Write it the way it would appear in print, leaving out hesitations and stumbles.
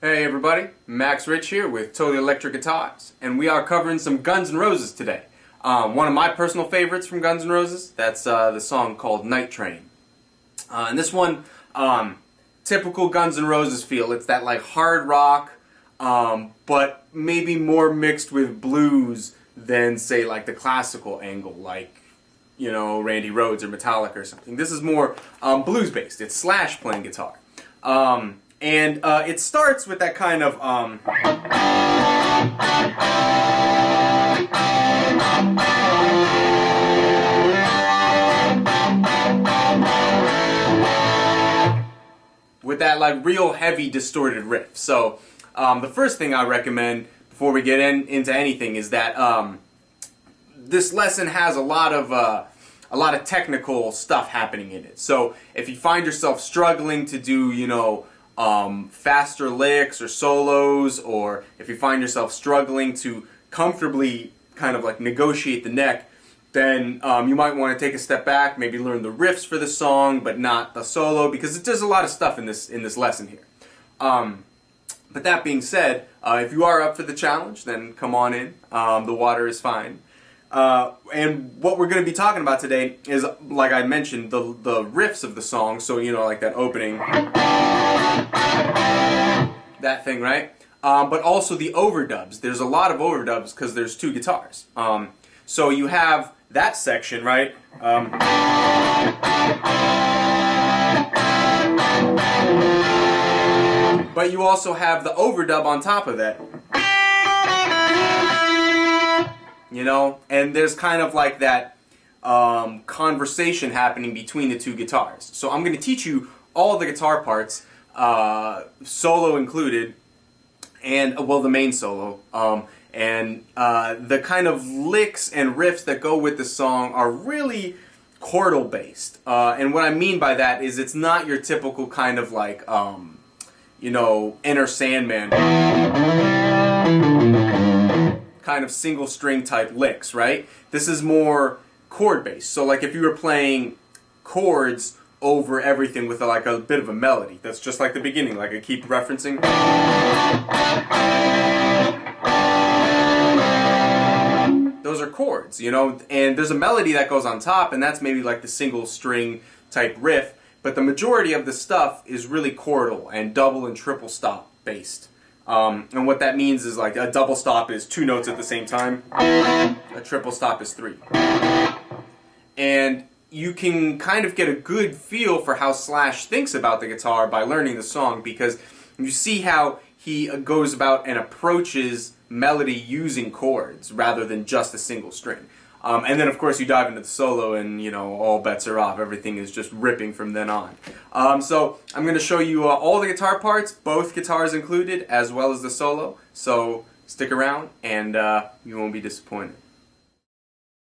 Hey everybody, Max Rich here with Totally Electric Guitars, and we are covering some Guns N' Roses today. One of my personal favorites from Guns N' Roses, that's the song called Nightrain. And this one, typical Guns N' Roses feel. It's that like hard rock, but maybe more mixed with blues than say like the classical angle, like, you know, Randy Rhoads or Metallica or something. This is more blues based. It's Slash playing guitar. And it starts with that kind of with that like real heavy distorted riff. So the first thing I recommend before we get into anything is that this lesson has a lot of technical stuff happening in it. So if you find yourself struggling to do, you know, faster licks or solos, or if you find yourself struggling to comfortably kind of like negotiate the neck, then you might want to take a step back, maybe learn the riffs for the song, but not the solo, because there's a lot of stuff in this lesson here. But that being said, if you are up for the challenge, then come on in. The water is fine. And what we're going to be talking about today is, like I mentioned, the riffs of the song. So, you know, like that opening, that thing, right? But also the overdubs. There's a lot of overdubs because there's two guitars. So you have that section, right? But you also have the overdub on top of that. You know, and there's kind of like that conversation happening between the two guitars. So I'm going to teach you all the guitar parts, solo included, and well, the main solo, and the kind of licks and riffs that go with the song are really chordal based. And what I mean by that is it's not your typical kind of like, you know, Enter Sandman kind of single string type licks, right? This is more chord based. So like if you were playing chords over everything with like a bit of a melody, that's just like the beginning, like I keep referencing. Those are chords, you know, and there's a melody that goes on top, and that's maybe like the single string type riff, but the majority of the stuff is really chordal and double and triple stop based. And what that means is like a double stop is 2 notes at the same time, a triple stop is 3. And you can kind of get a good feel for how Slash thinks about the guitar by learning the song, because you see how he goes about and approaches melody using chords rather than just a single string. And then of course you dive into the solo and, you know, all bets are off. Everything is just ripping from then on. So I'm going to show you all the guitar parts, both guitars included, as well as the solo. So stick around and you won't be disappointed.